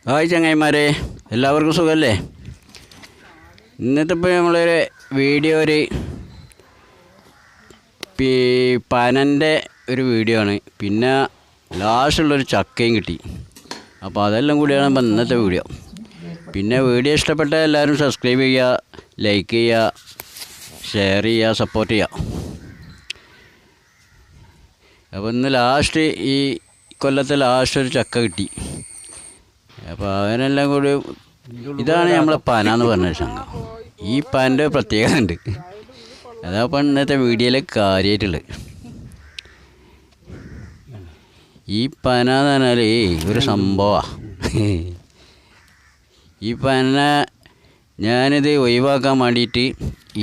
Hi ചങ്ങായിമാരെ, എല്ലാവർക്കും സുഖമല്ലേ? ഇന്നത്തെ ഇപ്പോൾ നമ്മളൊരു വീഡിയോ പനൻ്റെ ഒരു വീഡിയോ ആണ്. പിന്നെ ലാസ്റ്റുള്ളൊരു ചക്കയും കിട്ടി. അപ്പോൾ അതെല്ലാം കൂടിയാണ് ഇപ്പോൾ ഇന്നത്തെ വീഡിയോ. പിന്നെ വീഡിയോ ഇഷ്ടപ്പെട്ട എല്ലാവരും സബ്സ്ക്രൈബ് ചെയ്യുക, ലൈക്ക് ചെയ്യുക, ഷെയർ ചെയ്യുക, സപ്പോർട്ട് ചെയ്യുക. അപ്പോൾ ഇന്ന് ലാസ്റ്റ് ഈ കൊല്ലത്തെ ലാസ്റ്റ് ഒരു ചക്ക കിട്ടി. അപ്പോൾ അവനെല്ലാം കൂടി ഇതാണ് നമ്മളെ പന എന്ന് പറഞ്ഞ സംഘം. ഈ പനൻ്റെ പ്രത്യേകത ഉണ്ട്. അതപ്പോൾ ഇന്നത്തെ വീഡിയോയിൽ കാര്യമായിട്ടുള്ളത്. ഈ പന എന്ന് പറഞ്ഞാൽ ഒരു സംഭവമാണ്. ഈ പന ഞാനിത് ഒഴിവാക്കാൻ വേണ്ടിയിട്ട്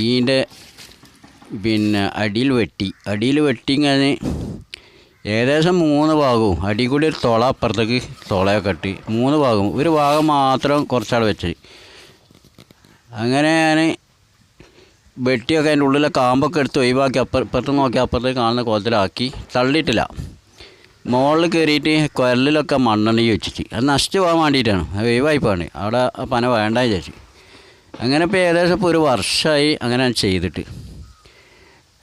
ഇതിൻ്റെ അടിയിൽ വെട്ടിങ്ങനെ ഏകദേശം 3 ഭാഗവും അടി കൂടി ഒരു തുള അപ്പുറത്തേക്ക് തുളയൊക്കെ ഇട്ട് 3 ഭാഗവും ഒരു ഭാഗം മാത്രം കുറച്ചാൾ വെച്ചത്. അങ്ങനെ ഞാൻ വെട്ടിയൊക്കെ അതിൻ്റെ ഉള്ളിലെ കാമ്പൊക്കെ എടുത്ത് ഒഴിവാക്കി അപ്പുറത്ത് നോക്കി അപ്പുറത്തേക്ക് കാണുന്ന കോലത്തിലാക്കി തള്ളിയിട്ടില്ല. മുകളിൽ കയറിയിട്ട് കുരലിലൊക്കെ മണ്ണെണ്ണി വെച്ചിട്ട് അത് നശിച്ചു പോകാൻ വേണ്ടിയിട്ടാണ്. അത് ഒഴിവായിപ്പോണ്. അവിടെ പന വേണ്ട വിചാരിച്ചു. അങ്ങനെ ഇപ്പോൾ ഏകദേശം ഇപ്പോൾ 1 വർഷമായി അങ്ങനെ ചെയ്തിട്ട്.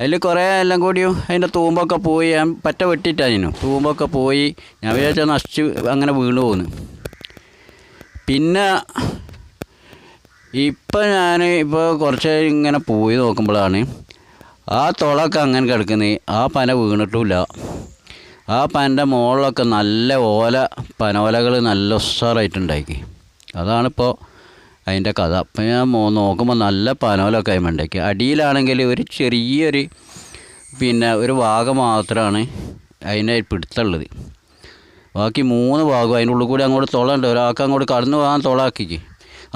അതിൽ കുറേ എല്ലാം കൂടിയും അതിൻ്റെ തൂമ്പൊക്കെ പോയി ഞാൻ പറ്റ വെട്ടിയിട്ടായിരുന്നു. തൂമ്പൊക്കെ പോയി ഞാൻ വിചാരിച്ചാൽ നശിച്ച് അങ്ങനെ വീണ് പോകുന്നു. പിന്നെ ഇപ്പോൾ കുറച്ച് ഇങ്ങനെ പോയി നോക്കുമ്പോഴാണ് ആ തുളൊക്കെ അങ്ങനെ കിടക്കുന്നത്. ആ പന വീണിട്ടുമില്ല. ആ പനൻ്റെ മുകളിലൊക്കെ നല്ല പനോലകൾ നല്ല ഉഷാറായിട്ടുണ്ടാക്കി. അതാണിപ്പോൾ അതിൻ്റെ കഥ. അപ്പം ഞാൻ നോക്കുമ്പോൾ നല്ല പനോലൊക്കെ ആയി ഉണ്ടാക്കി. അടിയിലാണെങ്കിൽ ഒരു ചെറിയൊരു ഒരു ഭാഗം മാത്രമാണ് അതിൻ്റെ പിടുത്തമുള്ളത്. ബാക്കി 3 ഭാഗം അതിൻ്റെ ഉള്ളിൽ കൂടി അങ്ങോട്ട് തുളയുണ്ട്. ഒരാൾക്ക് അങ്ങോട്ട് കടന്നു പോകാൻ തുളാക്കിക്ക്.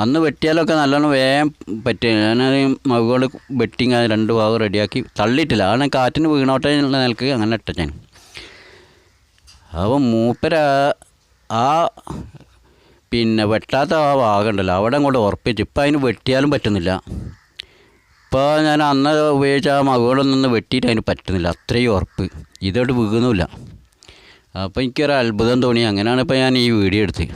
അന്ന് വെട്ടിയാലൊക്കെ നല്ലോണം വേഗം പറ്റും. ഞാനത് മകുകൊണ്ട് വെട്ടിങ് 2 ഭാഗം റെഡിയാക്കി തള്ളിയിട്ടില്ല. ആണ് കാറ്റിന് വീണോട്ടെ എന്നുള്ള നിലക്ക് അങ്ങനെ ഇട്ട. അപ്പോൾ മൂപ്പര ആ വെട്ടാത്ത ആ ഭാഗം ഉണ്ടല്ലോ അവിടെ അങ്ങോട്ട് ഉറപ്പിച്ചു. ഇപ്പം അതിന് വെട്ടിയാലും പറ്റുന്നില്ല. ഇപ്പോൾ ഞാൻ അന്ന് ഉപയോഗിച്ച ആ മകുകളൊന്നും വെട്ടിയിട്ട് അതിന് പറ്റുന്നില്ല. അത്രയും ഉറപ്പ്. ഇതോട്ട് വീഴുന്നില്ല. അപ്പോൾ എനിക്കൊരു അത്ഭുതം തോന്നി. അങ്ങനെയാണ് ഇപ്പോൾ ഞാൻ ഈ വീഡിയോ എടുത്തത്.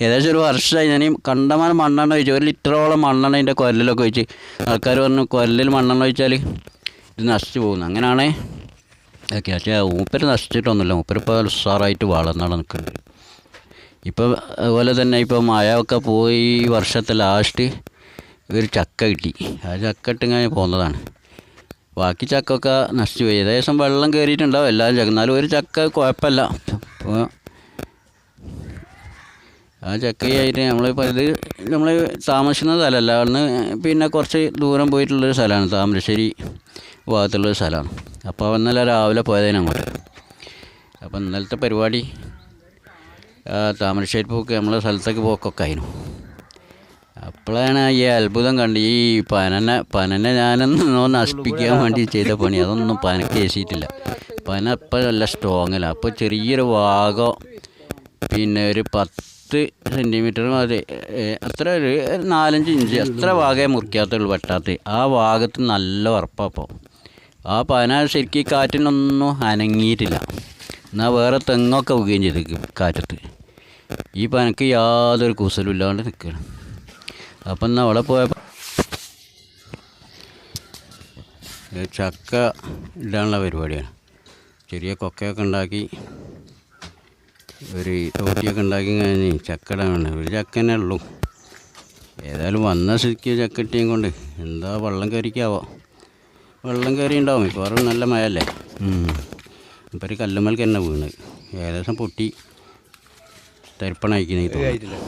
ഏകദേശം 1 വർഷമായി ഞാൻ ഈ കണ്ടമാനം മണ്ണെണ്ണ ഒഴിച്ചു. 1 ലിറ്ററോളം മണ്ണെണ്ണ അതിൻ്റെ കുരലിലൊക്കെ ഒഴിച്ച്. ആൾക്കാർ പറഞ്ഞു കുരലിൽ മണ്ണെണ്ണ ഒഴിച്ചാൽ ഇത് നശിച്ചു പോകുന്നു. അങ്ങനെയാണ് ഓക്കെ. പക്ഷേ മൂപ്പര് നശിച്ചിട്ടൊന്നുമില്ല. മൂപ്പരിപ്പോൾ ഉഷാറായിട്ട് വളർന്നാണ് നിൽക്കുന്നത്. ഇപ്പോൾ അതുപോലെ തന്നെ ഇപ്പോൾ മഴയൊക്കെ പോയി ഈ വർഷത്തെ ലാസ്റ്റ് ഒരു ചക്ക കിട്ടി. ആ ചക്ക ഇട്ടിങ്ങനെ പോകുന്നതാണ്. ബാക്കി ചക്കൊക്കെ നശിച്ചു പോയി. ഏകദേശം വെള്ളം കയറിയിട്ടുണ്ടാവും എല്ലാവരും ചക്ക. എന്നാലും ഒരു ചക്ക കുഴപ്പമില്ല. അപ്പോൾ ആ ചക്കയായിട്ട് നമ്മളിപ്പോൾ നമ്മൾ താമസിക്കുന്ന സ്ഥലമല്ല. അവിടുന്ന് കുറച്ച് ദൂരം പോയിട്ടുള്ളൊരു സ്ഥലമാണ്. താമരശ്ശേരി ഭാഗത്തുള്ളൊരു സ്ഥലമാണ്. അപ്പോൾ ഇന്നലെ രാവിലെ പോയതിന് അങ്ങോട്ട്. അപ്പോൾ ഇന്നലത്തെ പരിപാടി താമരശ്ശേരി പോക്ക് നമ്മളെ സ്ഥലത്തേക്ക് പോക്കൊക്കെ ആയിരുന്നു. അപ്പോഴാണ് ഈ അത്ഭുതം കണ്ട്. ഈ പനനെ ഞാനൊന്ന് നശിപ്പിക്കാൻ വേണ്ടി ചെയ്ത പണി അതൊന്നും പനക്ക് ഏശിയിട്ടില്ല. പന ഇപ്പം നല്ല സ്ട്രോങ്ങില്ല. അപ്പോൾ ചെറിയൊരു ഭാഗം ഒരു 10 സെൻറ്റിമീറ്റർ മതി, അത്ര ഒരു 4-5 ഇഞ്ച് അത്ര ഭാഗമേ മുറിക്കാത്തുള്ളൂ വെട്ടാത്ത. ആ ഭാഗത്ത് നല്ല ഉറപ്പപ്പോൾ ആ പന ശരിക്കും കാറ്റിനൊന്നും അനങ്ങിയിട്ടില്ല. എന്നാൽ വേറെ തെങ്ങൊക്കെ വീഴുകയും ചെയ്തു കാറ്റത്ത്. ഈ പനക്ക് യാതൊരു കുസലും ഇല്ലാണ്ട് നിൽക്കുകയാണ്. അപ്പം എന്നാൽ അവിടെ പോയപ്പോൾ ചക്ക ഇടാനുള്ള പരിപാടിയാണ്. ചെറിയ കൊക്കയൊക്കെ ഉണ്ടാക്കി ഒരു തോട്ടിയൊക്കെ ഉണ്ടാക്കി കഴിഞ്ഞ് ചക്ക ഇടാനുണ്ട്. ഒരു ചക്ക തന്നെ ഉള്ളൂ. ഏതായാലും വന്ന ശരിക്കും ചക്ക ഇട്ടിയും കൊണ്ട് എന്താ വെള്ളം കയറിക്കാവോ. വെള്ളം കയറി ഉണ്ടാവും. ഇപ്പോൾ നല്ല മഴയല്ലേ. ഇപ്പോൾ ഒരു കല്ലുമ്മൽക്ക് തന്നെ വീണ് ഏകദേശം പൊട്ടി തരിപ്പണയക്കുന്ന തോന്നുന്നു.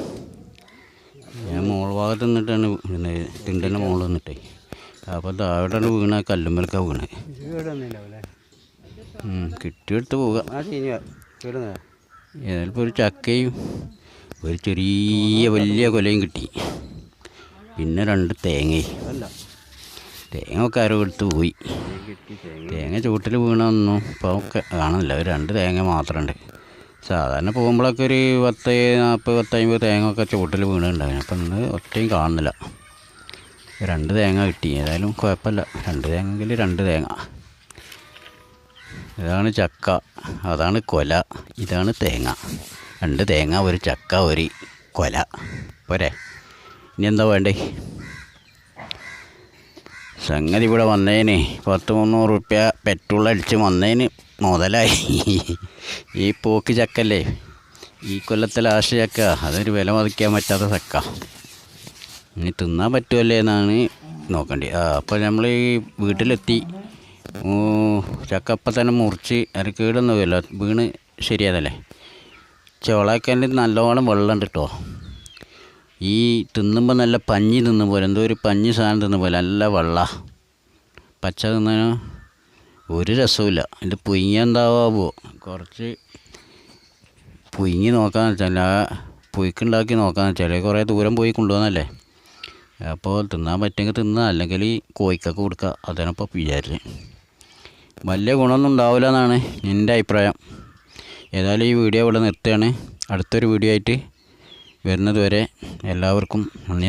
ഞാൻ മോൾ ഭാഗത്ത് നിന്നിട്ടാണ് വീണത്. തിണ്ടൻ്റെ മോൾ നിന്നിട്ടേ. അപ്പോൾ താഴോട്ടാണ് വീണ കല്ലുമ്മൽക്കാണ് വീണത്. കിട്ടിയെടുത്ത് പോകാം. ഏതായാലും ഇപ്പോൾ ഒരു ചക്കയും ഒരു വലിയ കൊലയും കിട്ടി. പിന്നെ 2 തേങ്ങയും. തേങ്ങ ഒക്കെ ആരോ എടുത്ത് പോയി. തേങ്ങ ചൂട്ടിൽ വീണൊന്നും ഇപ്പോൾ കാണുന്നില്ല. ഒരു 2 തേങ്ങ മാത്രമുണ്ട്. സാധാരണ പോകുമ്പോഴൊക്കെ ഒരു 10, 40, 50 തേങ്ങ ഒക്കെ ചൂട്ടിൽ വീണുണ്ടായിരുന്നു. അപ്പം ഇന്ന് ഒറ്റയും കാണുന്നില്ല. 2 തേങ്ങ കിട്ടി. ഏതായാലും കുഴപ്പമില്ല. 2 തേങ്ങെങ്കിൽ 2 തേങ്ങ. ഇതാണ് ചക്ക, അതാണ് കൊല, ഇതാണ് തേങ്ങ. 2 തേങ്ങ, 1 ചക്ക, 1 കൊല. പോരെ, ഇനി എന്താ വേണ്ടേ? സംഗതി ഇവിടെ വന്നതിന് 100-300 റുപ്യ പെട്രോൾ അടിച്ച് വന്നതിന് മുതലായി. ഈ പോക്ക് ചക്കല്ലേ, ഈ കൊല്ലത്തെ ലാസ്റ്റ് ചക്ക, അതൊരു വില മതിക്കാൻ പറ്റാത്ത ചക്ക. ഇനി തിന്നാൻ പറ്റുമല്ലേ എന്നാണ് നോക്കേണ്ടത്. അപ്പോൾ നമ്മൾ ഈ വീട്ടിലെത്തി. ചക്ക അപ്പം തന്നെ മുറിച്ച് അത് കേടൊന്നുമില്ല, വീണ് ശരിയാതല്ലേ. ചോളാക്കലിൽ നല്ലോണം വെള്ളമുണ്ട് കേട്ടോ. ഈ തിന്നുമ്പോൾ നല്ല പഞ്ഞി തിന്ന പോലെ, എന്തോ ഒരു പഞ്ഞി സാധനം തിന്ന പോലെ നല്ല വെള്ളം. പച്ച തിന്നാനോ ഒരു രസമില്ല. ഇത് പുഴുങ്ങിയ എന്താവോ, കുറച്ച് പുഴുങ്ങി നോക്കാമെന്ന് വെച്ചാൽ, പുഴുക്കുണ്ടാക്കി നോക്കാമെന്ന് വെച്ചാൽ കുറേ ദൂരം പോയി കൊണ്ടുപോകുന്നല്ലേ. അപ്പോൾ തിന്നാൻ പറ്റുമെങ്കിൽ തിന്നുക, അല്ലെങ്കിൽ കോഴിക്കൊക്കെ കൊടുക്കുക. അതിനപ്പോൾ വിചാരിച്ച് വലിയ ഗുണമൊന്നും ഉണ്ടാവില്ല എന്നാണ് എൻ്റെ അഭിപ്രായം. ഏതായാലും ഈ വീഡിയോ ഇവിടെ നിർത്തുകയാണ്. അടുത്തൊരു വീഡിയോ ആയിട്ട് വരുന്നത് വരെ എല്ലാവർക്കും നന്ദി.